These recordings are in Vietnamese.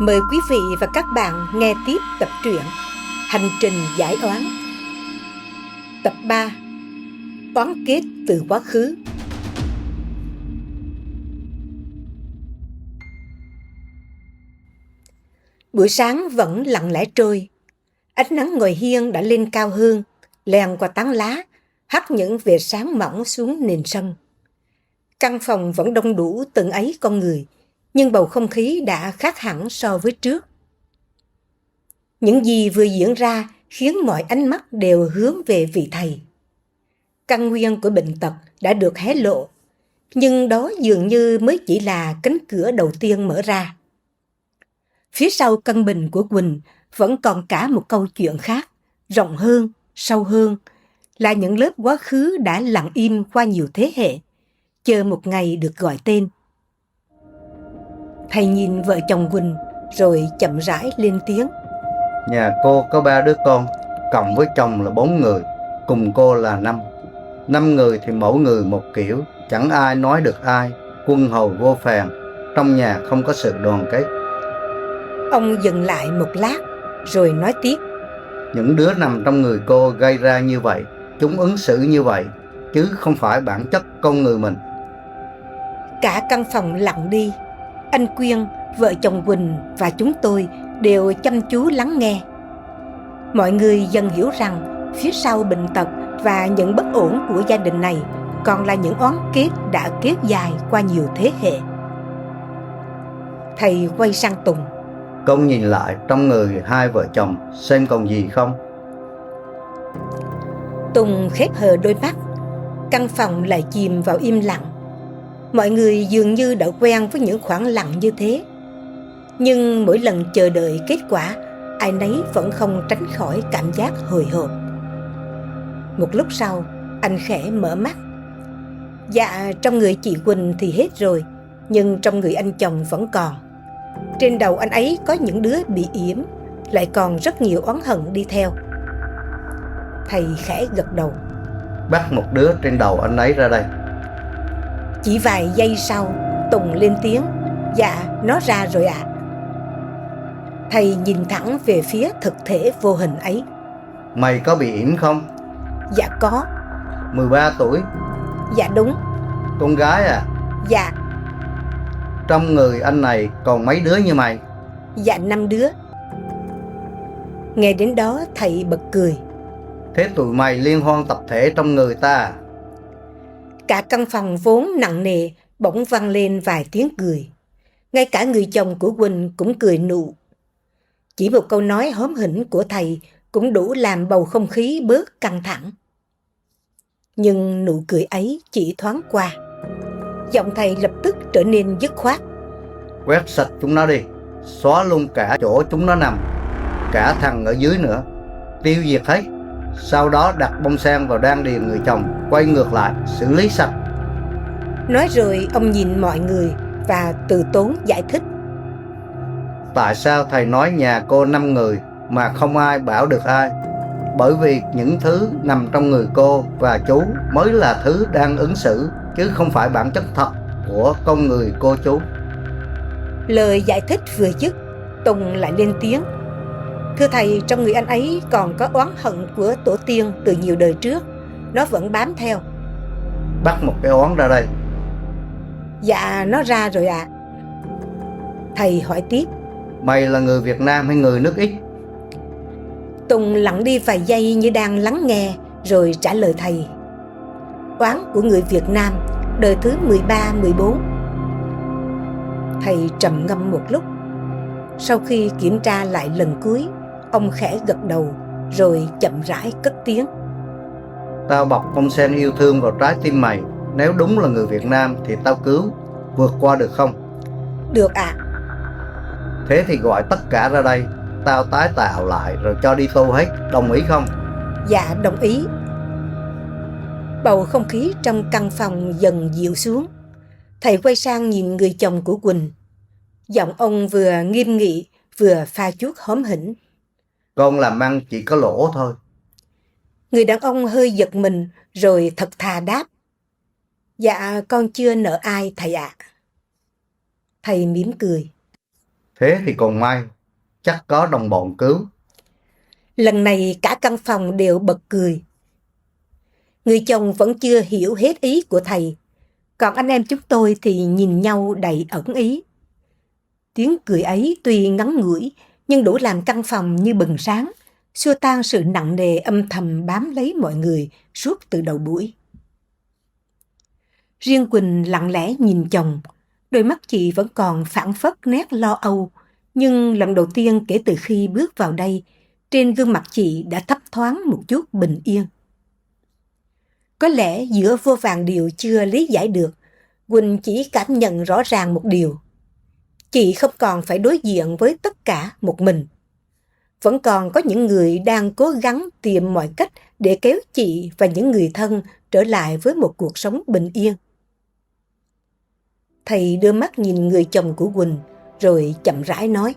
Mời quý vị và các bạn nghe tiếp tập truyện Hành trình giải oán. Tập 3. Oán kết từ quá khứ. Buổi sáng vẫn lặng lẽ trôi. Ánh nắng ngoài hiên đã lên cao hơn, len qua tán lá, hắt những vệt sáng mỏng xuống nền sân. Căn phòng vẫn đông đủ từng ấy con người, nhưng bầu không khí đã khác hẳn so với trước. Những gì vừa diễn ra khiến mọi ánh mắt đều hướng về vị thầy. Căn nguyên của bệnh tật đã được hé lộ, nhưng đó dường như mới chỉ là cánh cửa đầu tiên mở ra. Phía sau căn bệnh của Quỳnh vẫn còn cả một câu chuyện khác, rộng hơn, sâu hơn, là những lớp quá khứ đã lặng im qua nhiều thế hệ, chờ một ngày được gọi tên. Thầy nhìn vợ chồng Quỳnh rồi chậm rãi lên tiếng. Nhà cô có 3 đứa con, cộng với chồng là 4 người, cùng cô là 5. 5 người thì mỗi người một kiểu, chẳng ai nói được ai, quân hầu vô phàn, trong nhà không có sự đoàn kết. Ông dừng lại một lát rồi nói tiếp. Những đứa nằm trong người cô gây ra như vậy, chúng ứng xử như vậy, chứ không phải bản chất con người mình. Cả căn phòng lặng đi. Anh Quyên, vợ chồng Quỳnh và chúng tôi đều chăm chú lắng nghe. Mọi người dần hiểu rằng phía sau bệnh tật và những bất ổn của gia đình này còn là những oán kết đã kéo dài qua nhiều thế hệ. Thầy quay sang Tùng. Con nhìn lại trong người hai vợ chồng xem còn gì không. Tùng khép hờ đôi mắt. Căn phòng lại chìm vào im lặng. Mọi người dường như đã quen với những khoảng lặng như thế. Nhưng mỗi lần chờ đợi kết quả, ai nấy vẫn không tránh khỏi cảm giác hồi hộp. Một lúc sau, anh khẽ mở mắt. Dạ, trong người chị Quỳnh thì hết rồi, nhưng trong người anh chồng vẫn còn. Trên đầu anh ấy có những đứa bị yểm, lại còn rất nhiều oán hận đi theo. Thầy khẽ gật đầu. Bắt một đứa trên đầu anh ấy ra đây. Chỉ vài giây sau, Tùng lên tiếng. Dạ, nó ra rồi ạ. Thầy nhìn thẳng về phía thực thể vô hình ấy. Mày có bị yểm không? Dạ có. 13 tuổi. Dạ đúng. Con gái à? Dạ. Trong người anh này còn mấy đứa như mày? Dạ 5 đứa. Nghe đến đó thầy bật cười. Thế tụi mày liên hoan tập thể trong người ta à? Cả căn phòng vốn nặng nề bỗng vang lên vài tiếng cười. Ngay cả người chồng của Quỳnh cũng cười nụ. Chỉ một câu nói hóm hỉnh của thầy cũng đủ làm bầu không khí bớt căng thẳng. Nhưng nụ cười ấy chỉ thoáng qua. Giọng thầy lập tức trở nên dứt khoát. Quét sạch chúng nó đi, xóa luôn cả chỗ chúng nó nằm, cả thằng ở dưới nữa, tiêu diệt hết. Sau đó đặt bông sen vào đan điền người chồng, quay ngược lại, xử lý sạch. Nói rồi ông nhìn mọi người và từ tốn giải thích. Tại sao thầy nói nhà cô 5 người mà không ai bảo được ai? Bởi vì những thứ nằm trong người cô và chú mới là thứ đang ứng xử, chứ không phải bản chất thật của con người cô chú. Lời giải thích vừa dứt, Tùng lại lên tiếng. Thưa thầy, trong người anh ấy còn có oán hận của tổ tiên từ nhiều đời trước. Nó vẫn bám theo. Bắt một cái oán ra đây. Dạ, nó ra rồi ạ. Thầy hỏi tiếp. Mày là người Việt Nam hay người nước Ý? Tùng lặng đi vài giây như đang lắng nghe, rồi trả lời thầy. Oán của người Việt Nam, đời thứ 13, 14. Thầy trầm ngâm một lúc. Sau khi kiểm tra lại lần cuối, ông khẽ gật đầu, rồi chậm rãi cất tiếng. Tao bọc bông sen yêu thương vào trái tim mày. Nếu đúng là người Việt Nam thì tao cứu, vượt qua được không? Được ạ. Thế thì gọi tất cả ra đây, tao tái tạo lại rồi cho đi tu hết, đồng ý không? Dạ đồng ý. Bầu không khí trong căn phòng dần dịu xuống. Thầy quay sang nhìn người chồng của Quỳnh. Giọng ông vừa nghiêm nghị vừa pha chút hóm hỉnh. Con làm ăn chỉ có lỗ thôi. Người đàn ông hơi giật mình rồi thật thà đáp. Dạ con chưa nợ ai thầy ạ. Thầy mỉm cười. Thế thì còn may, chắc có đồng bọn cứu. Lần này cả căn phòng đều bật cười. Người chồng vẫn chưa hiểu hết ý của thầy, còn anh em chúng tôi thì nhìn nhau đầy ẩn ý. Tiếng cười ấy tuy ngắn ngủi, nhưng đủ làm căn phòng như bừng sáng, xua tan sự nặng nề âm thầm bám lấy mọi người suốt từ đầu buổi. Riêng Quỳnh lặng lẽ nhìn chồng, đôi mắt chị vẫn còn phảng phất nét lo âu, nhưng lần đầu tiên kể từ khi bước vào đây, trên gương mặt chị đã thấp thoáng một chút bình yên. Có lẽ giữa vô vàn điều chưa lý giải được, Quỳnh chỉ cảm nhận rõ ràng một điều. Chị không còn phải đối diện với tất cả một mình. Vẫn còn có những người đang cố gắng tìm mọi cách để kéo chị và những người thân trở lại với một cuộc sống bình yên. Thầy đưa mắt nhìn người chồng của Quỳnh, rồi chậm rãi nói.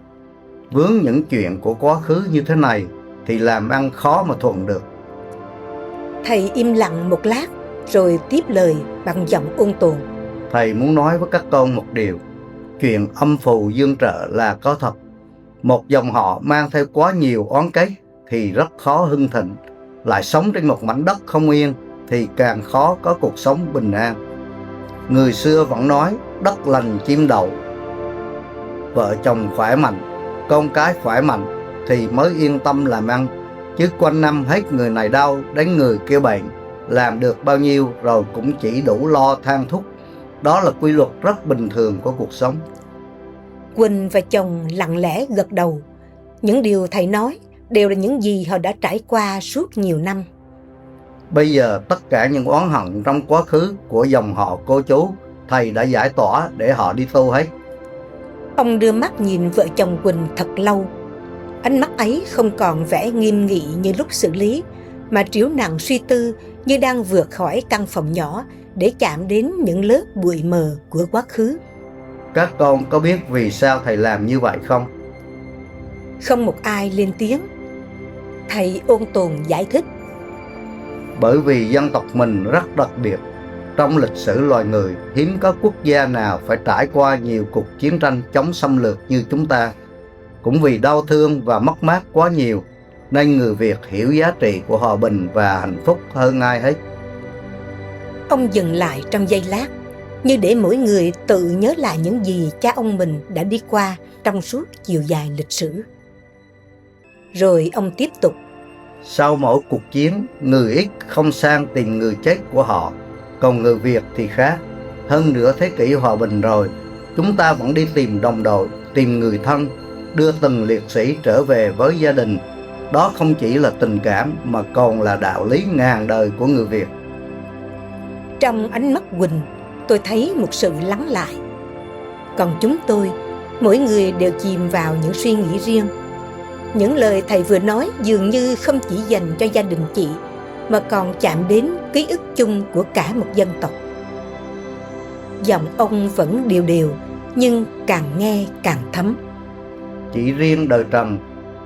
Vướng những chuyện của quá khứ như thế này thì làm ăn khó mà thuận được. Thầy im lặng một lát, rồi tiếp lời bằng giọng ôn tồn. Thầy muốn nói với các con một điều. Chuyện âm phù dương trợ là có thật. Một dòng họ mang theo quá nhiều oán kết thì rất khó hưng thịnh. Lại sống trên một mảnh đất không yên thì càng khó có cuộc sống bình an. Người xưa vẫn nói đất lành chim đậu. Vợ chồng khỏe mạnh, con cái khỏe mạnh thì mới yên tâm làm ăn. Chứ quanh năm hết người này đau đến người kia bệnh, làm được bao nhiêu rồi cũng chỉ đủ lo than thúc. Đó là quy luật rất bình thường của cuộc sống. Quỳnh và chồng lặng lẽ gật đầu. Những điều thầy nói đều là những gì họ đã trải qua suốt nhiều năm. Bây giờ tất cả những oán hận trong quá khứ của dòng họ cô chú, thầy đã giải tỏa để họ đi tu hết. Ông đưa mắt nhìn vợ chồng Quỳnh thật lâu. Ánh mắt ấy không còn vẻ nghiêm nghị như lúc xử lý, mà trĩu nặng suy tư như đang vượt khỏi căn phòng nhỏ để chạm đến những lớp bụi mờ của quá khứ. Các con có biết vì sao thầy làm như vậy không? Không một ai lên tiếng. Thầy ôn tồn giải thích. Bởi vì dân tộc mình rất đặc biệt. Trong lịch sử loài người, hiếm có quốc gia nào phải trải qua nhiều cuộc chiến tranh chống xâm lược như chúng ta. Cũng vì đau thương và mất mát quá nhiều, nên người Việt hiểu giá trị của hòa bình và hạnh phúc hơn ai hết. Ông dừng lại trong giây lát, như để mỗi người tự nhớ lại những gì cha ông mình đã đi qua trong suốt chiều dài lịch sử. Rồi ông tiếp tục. Sau mỗi cuộc chiến, người ít không sang tìm người chết của họ, còn người Việt thì khác. Hơn nửa thế kỷ hòa bình rồi, chúng ta vẫn đi tìm đồng đội, tìm người thân, đưa từng liệt sĩ trở về với gia đình. Đó không chỉ là tình cảm mà còn là đạo lý ngàn đời của người Việt. Trong ánh mắt Quỳnh, tôi thấy một sự lắng lại. Còn chúng tôi, mỗi người đều chìm vào những suy nghĩ riêng. Những lời thầy vừa nói dường như không chỉ dành cho gia đình chị, mà còn chạm đến ký ức chung của cả một dân tộc. Giọng ông vẫn đều đều, nhưng càng nghe càng thấm. Chỉ riêng đời Trần,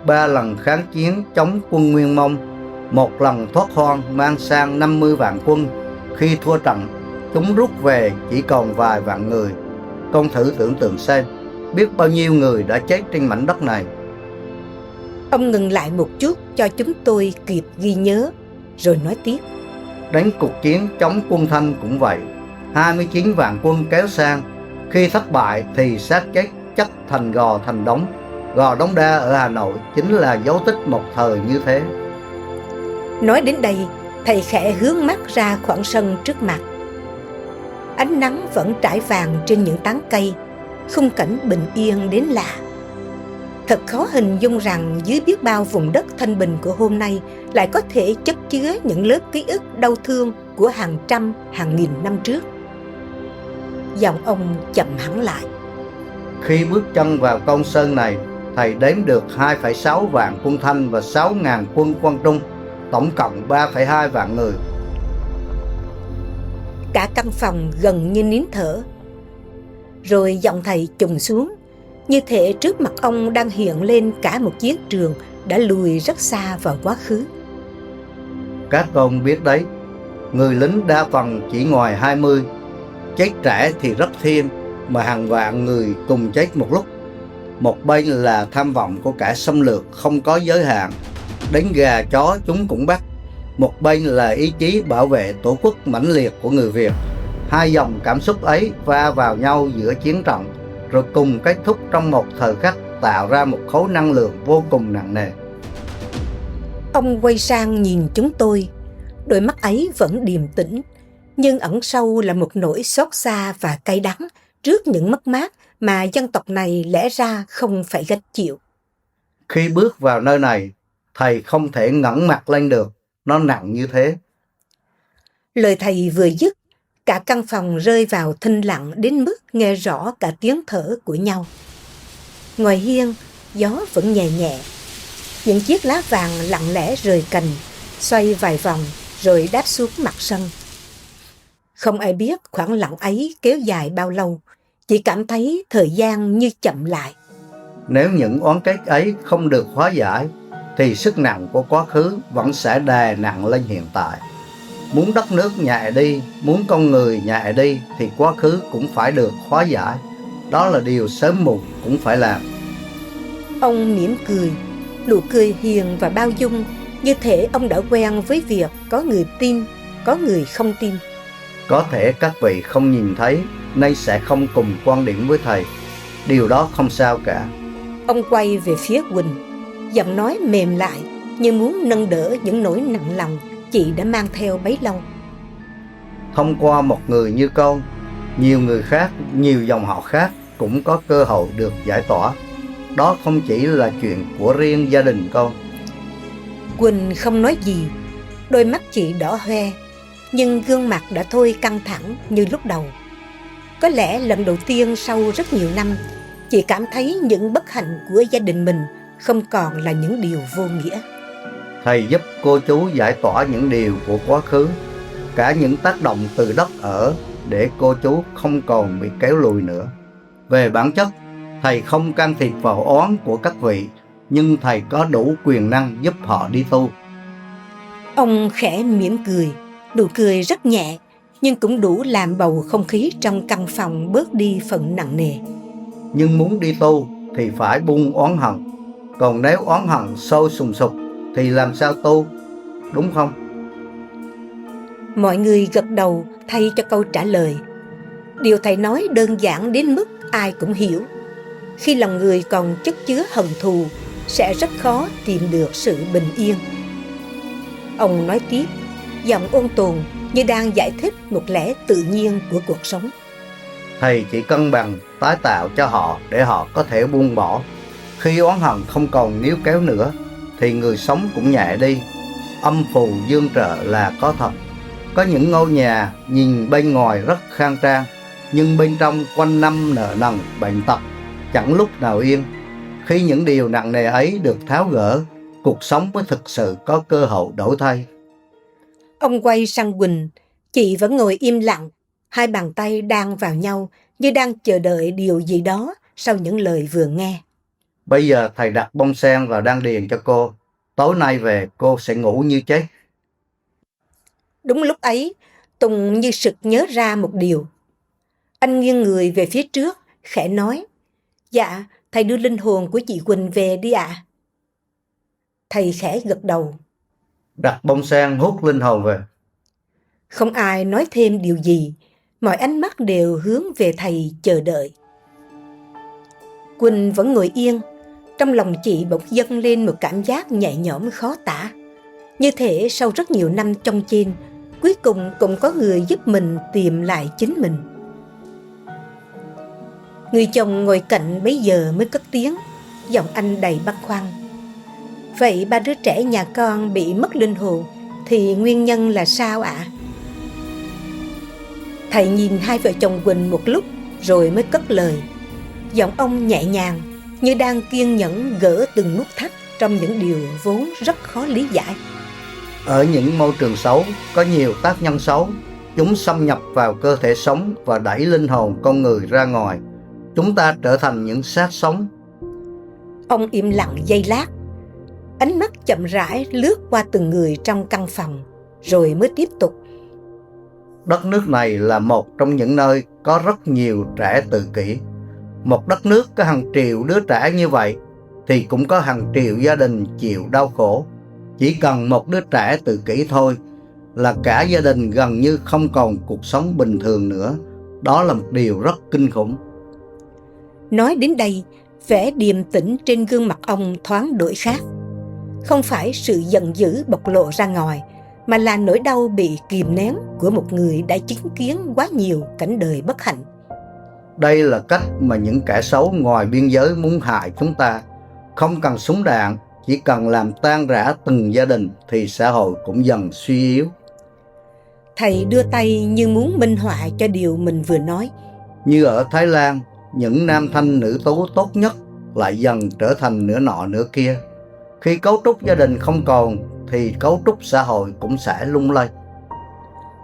3 lần kháng chiến chống quân Nguyên Mông, 1 lần thoát hoang mang sang 50 vạn quân. Khi thua trận, chúng rút về chỉ còn vài vạn người. Con thử tưởng tượng xem, biết bao nhiêu người đã chết trên mảnh đất này. Ông ngừng lại một chút cho chúng tôi kịp ghi nhớ, rồi nói tiếp. Đến cuộc chiến chống quân Thanh cũng vậy, 29 vạn quân kéo sang. Khi thất bại thì xác chết chất thành gò thành đống. Gò Đống Đa ở Hà Nội chính là dấu tích một thời như thế. Nói đến đây, thầy khẽ hướng mắt ra khoảng sân trước mặt. Ánh nắng vẫn trải vàng trên những tán cây, khung cảnh bình yên đến lạ. Thật khó hình dung rằng dưới biết bao vùng đất thanh bình của hôm nay lại có thể chất chứa những lớp ký ức đau thương của hàng trăm, hàng nghìn năm trước. Giọng ông chậm hẳn lại. Khi bước chân vào Côn Sơn này, thầy đếm được 2,6 vạn quân Thanh và 6.000 quân Quang Trung, tổng cộng 3,2 vạn người. Cả căn phòng gần như nín thở. Rồi giọng thầy trùng xuống, như thể trước mặt ông đang hiện lên cả một chiến trường đã lùi rất xa vào quá khứ. Các con biết đấy, người lính đa phần chỉ ngoài 20, chết trẻ thì rất thêm, mà hàng vạn người cùng chết một lúc. Một bên là tham vọng của kẻ xâm lược không có giới hạn, đến gà chó chúng cũng bắt. Một bên là ý chí bảo vệ tổ quốc mãnh liệt của người Việt. Hai dòng cảm xúc ấy va vào nhau giữa chiến trận, rồi cùng kết thúc trong một thời khắc, tạo ra một khối năng lượng vô cùng nặng nề. Ông quay sang nhìn chúng tôi, đôi mắt ấy vẫn điềm tĩnh, nhưng ẩn sâu là một nỗi xót xa và cay đắng trước những mất mát mà dân tộc này lẽ ra không phải gánh chịu. Khi bước vào nơi này, thầy không thể ngẩng mặt lên được, nó nặng như thế. Lời thầy vừa dứt, cả căn phòng rơi vào thinh lặng đến mức nghe rõ cả tiếng thở của nhau. Ngoài hiên, gió vẫn nhẹ nhẹ. Những chiếc lá vàng lặng lẽ rời cành, xoay vài vòng rồi đáp xuống mặt sân. Không ai biết khoảng lặng ấy kéo dài bao lâu, chỉ cảm thấy thời gian như chậm lại. Nếu những oán kết ấy không được hóa giải, thì sức nặng của quá khứ vẫn sẽ đè nặng lên hiện tại. Muốn đất nước nhẹ đi, muốn con người nhẹ đi, thì quá khứ cũng phải được hóa giải. Đó là điều sớm muộn cũng phải làm. Ông mỉm cười, nụ cười hiền và bao dung, như thể ông đã quen với việc có người tin, có người không tin. Có thể các vị không nhìn thấy nên sẽ không cùng quan điểm với thầy. Điều đó không sao cả. Ông quay về phía Quỳnh, giọng nói mềm lại như muốn nâng đỡ những nỗi nặng lòng chị đã mang theo bấy lâu. Thông qua một người như con, nhiều người khác, nhiều dòng họ khác cũng có cơ hội được giải tỏa. Đó không chỉ là chuyện của riêng gia đình con. Quỳnh không nói gì, đôi mắt chị đỏ hoe, nhưng gương mặt đã thôi căng thẳng như lúc đầu. Có lẽ lần đầu tiên sau rất nhiều năm, chị cảm thấy những bất hạnh của gia đình mình không còn là những điều vô nghĩa. Thầy giúp cô chú giải tỏa những điều của quá khứ, cả những tác động từ đất ở, để cô chú không còn bị kéo lùi nữa. Về bản chất, thầy không can thiệp vào oán của các vị, nhưng thầy có đủ quyền năng giúp họ đi tu. Ông khẽ mỉm cười, nụ cười rất nhẹ, nhưng cũng đủ làm bầu không khí trong căn phòng bớt đi phần nặng nề. Nhưng muốn đi tu thì phải buông oán hận. Còn nếu oán hận sôi sùng sục thì làm sao tu, đúng không? Mọi người gật đầu thay cho câu trả lời. Điều thầy nói đơn giản đến mức ai cũng hiểu. Khi lòng người còn chất chứa hận thù, sẽ rất khó tìm được sự bình yên. Ông nói tiếp, giọng ôn tồn như đang giải thích một lẽ tự nhiên của cuộc sống. Thầy chỉ cân bằng, tái tạo cho họ để họ có thể buông bỏ. Khi oán hận không còn níu kéo nữa, thì người sống cũng nhẹ đi. Âm phù dương trợ là có thật. Có những ngôi nhà nhìn bên ngoài rất khang trang, nhưng bên trong quanh năm nợ nần, bệnh tật, chẳng lúc nào yên. Khi những điều nặng nề ấy được tháo gỡ, cuộc sống mới thực sự có cơ hội đổi thay. Ông quay sang Quỳnh, chị vẫn ngồi im lặng, hai bàn tay đan vào nhau như đang chờ đợi điều gì đó sau những lời vừa nghe. Bây giờ thầy đặt bông sen vào đan điền cho cô. Tối nay về cô sẽ ngủ như chết. Đúng lúc ấy, Tùng như sực nhớ ra một điều. Anh nghiêng người về phía trước, khẽ nói, dạ, thầy đưa linh hồn của chị Quỳnh về đi ạ. Thầy khẽ gật đầu. Đặt bông sen hút linh hồn về. Không ai nói thêm điều gì, mọi ánh mắt đều hướng về thầy chờ đợi. Quỳnh vẫn ngồi yên, trong lòng chị bỗng dâng lên một cảm giác nhẹ nhõm khó tả. Như thể sau rất nhiều năm trong trên, cuối cùng cũng có người giúp mình tìm lại chính mình. Người chồng ngồi cạnh bấy giờ mới cất tiếng, giọng anh đầy băn khoăn. Vậy ba đứa trẻ nhà con bị mất linh hồn thì nguyên nhân là sao ạ? Thầy nhìn hai vợ chồng Quỳnh một lúc rồi mới cất lời. Giọng ông nhẹ nhàng, như đang kiên nhẫn gỡ từng nút thắt trong những điều vốn rất khó lý giải. Ở những môi trường xấu, có nhiều tác nhân xấu. Chúng xâm nhập vào cơ thể sống và đẩy linh hồn con người ra ngoài. Chúng ta trở thành những xác sống. Ông im lặng giây lát, ánh mắt chậm rãi lướt qua từng người trong căn phòng, rồi mới tiếp tục. Đất nước này là một trong những nơi có rất nhiều trẻ tự kỷ. Một đất nước có hàng triệu đứa trẻ như vậy thì cũng có hàng triệu gia đình chịu đau khổ. Chỉ cần một đứa trẻ tự kỷ thôi là cả gia đình gần như không còn cuộc sống bình thường nữa. Đó là một điều rất kinh khủng. Nói đến đây, vẻ điềm tĩnh trên gương mặt ông thoáng đổi khác. Không phải sự giận dữ bộc lộ ra ngoài, mà là nỗi đau bị kìm nén của một người đã chứng kiến quá nhiều cảnh đời bất hạnh. Đây là cách mà những kẻ xấu ngoài biên giới muốn hại chúng ta. Không cần súng đạn, chỉ cần làm tan rã từng gia đình thì xã hội cũng dần suy yếu. Thầy đưa tay như muốn minh họa cho điều mình vừa nói. Như ở Thái Lan, những nam thanh nữ tú tốt nhất lại dần trở thành nửa nọ nửa kia. Khi cấu trúc gia đình không còn thì cấu trúc xã hội cũng sẽ lung lay.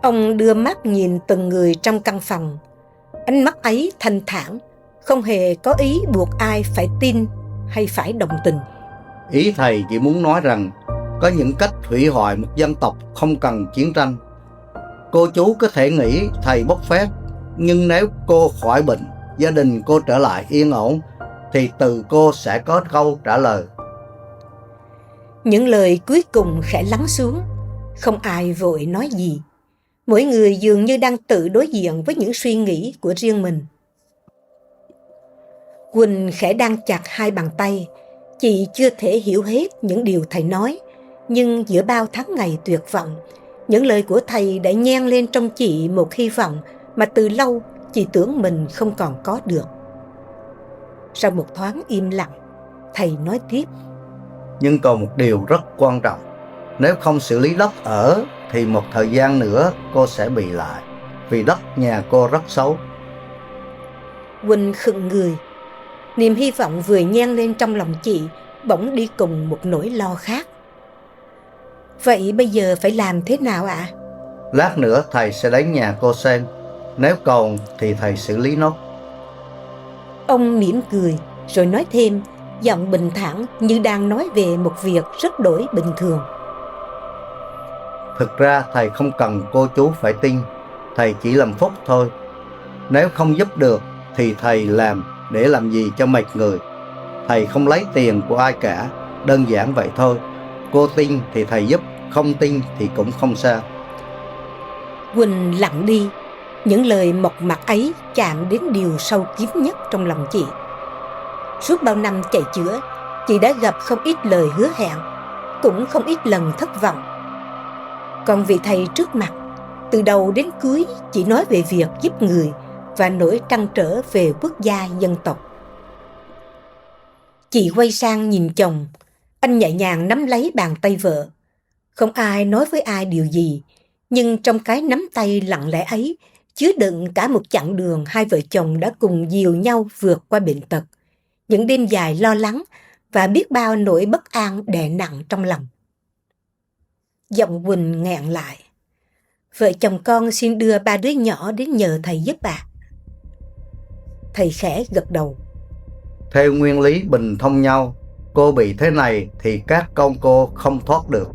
Ông đưa mắt nhìn từng người trong căn phòng. Ánh mắt ấy thanh thản, không hề có ý buộc ai phải tin hay phải đồng tình. Ý thầy chỉ muốn nói rằng có những cách hủy hoại một dân tộc không cần chiến tranh. Cô chú có thể nghĩ thầy bốc phét, nhưng nếu cô khỏi bệnh, gia đình cô trở lại yên ổn, thì từ cô sẽ có câu trả lời. Những lời cuối cùng khẽ lắng xuống, không ai vội nói gì. Mỗi người dường như đang tự đối diện với những suy nghĩ của riêng mình. Quỳnh khẽ đan chặt hai bàn tay. Chị chưa thể hiểu hết những điều thầy nói, nhưng giữa bao tháng ngày tuyệt vọng, những lời của thầy đã nhen lên trong chị một hy vọng mà từ lâu chị tưởng mình không còn có được. Sau một thoáng im lặng, thầy nói tiếp. Nhưng còn một điều rất quan trọng. Nếu không xử lý đất ở thì một thời gian nữa cô sẽ bị lại, vì đất nhà cô rất xấu. Quỳnh khựng người. Niềm hy vọng vừa nhen lên trong lòng chị bỗng đi cùng một nỗi lo khác. Vậy bây giờ phải làm thế nào ạ? Lát nữa thầy sẽ đến nhà cô xem. Nếu còn thì thầy xử lý nó. Ông mỉm cười rồi nói thêm, giọng bình thản như đang nói về một việc rất đổi bình thường. Thực ra thầy không cần cô chú phải tin. Thầy chỉ làm phúc thôi. Nếu không giúp được thì thầy làm để làm gì cho mệt người. Thầy không lấy tiền của ai cả. Đơn giản vậy thôi. Cô tin thì thầy giúp, không tin thì cũng không sao. Quỳnh lặng đi. Những lời mộc mạc ấy chạm đến điều sâu kín nhất trong lòng chị. Suốt bao năm chạy chữa, chị đã gặp không ít lời hứa hẹn, cũng không ít lần thất vọng. Còn vị thầy trước mặt, từ đầu đến cuối chỉ nói về việc giúp người và nỗi trăn trở về quốc gia dân tộc. Chị quay sang nhìn chồng. Anh nhẹ nhàng nắm lấy bàn tay vợ. Không ai nói với ai điều gì, nhưng trong cái nắm tay lặng lẽ ấy chứa đựng cả một chặng đường hai vợ chồng đã cùng dìu nhau vượt qua bệnh tật, những đêm dài lo lắng và biết bao nỗi bất an đè nặng trong lòng. Giọng Quỳnh nghẹn lại. Vợ chồng con xin đưa ba đứa nhỏ đến nhờ thầy giúp ạ. Thầy khẽ gật đầu. Theo nguyên lý bình thông nhau, cô bị thế này thì các con cô không thoát được.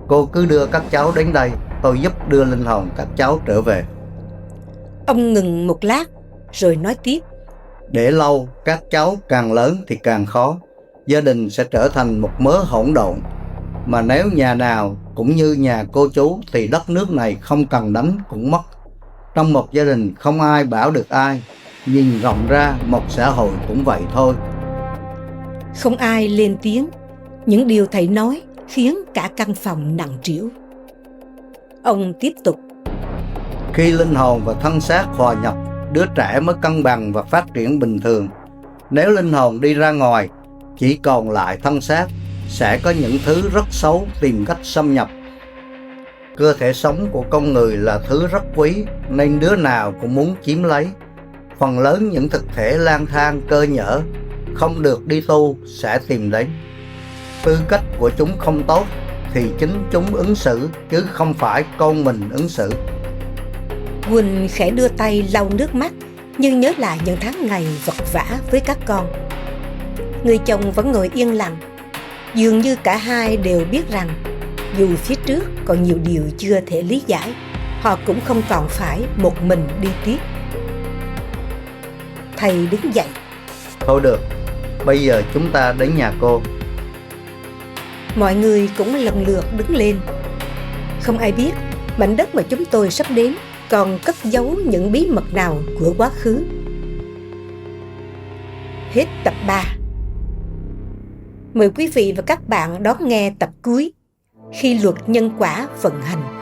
Cô cứ đưa các cháu đến đây, tôi giúp đưa linh hồn các cháu trở về. Ông ngừng một lát rồi nói tiếp. Để lâu, các cháu càng lớn thì càng khó. Gia đình sẽ trở thành một mớ hỗn độn. Mà nếu nhà nào cũng như nhà cô chú thì đất nước này không cần đánh cũng mất. Trong một gia đình không ai bảo được ai. Nhìn rộng ra một xã hội cũng vậy thôi. Không ai lên tiếng. Những điều thầy nói khiến cả căn phòng nặng trĩu. Ông tiếp tục. Khi linh hồn và thân xác hòa nhập, đứa trẻ mới cân bằng và phát triển bình thường. Nếu linh hồn đi ra ngoài, chỉ còn lại thân xác, sẽ có những thứ rất xấu tìm cách xâm nhập. Cơ thể sống của con người là thứ rất quý, nên đứa nào cũng muốn chiếm lấy. Phần lớn những thực thể lang thang cơ nhỡ, không được đi tu sẽ tìm đến. Tư cách của chúng không tốt thì chính chúng ứng xử, chứ không phải con mình ứng xử. Quỳnh khẽ đưa tay lau nước mắt, nhưng nhớ lại những tháng ngày vật vã với các con. Người chồng vẫn ngồi yên lặng. Dường như cả hai đều biết rằng dù phía trước còn nhiều điều chưa thể lý giải, họ cũng không còn phải một mình đi tiếp. Thầy đứng dậy. Thôi được, bây giờ chúng ta đến nhà cô. Mọi người cũng lần lượt đứng lên. Không ai biết mảnh đất mà chúng tôi sắp đến còn cất giấu những bí mật nào của quá khứ. Hết tập 3. Mời quý vị và các bạn đón nghe tập cuối, khi luật nhân quả vận hành.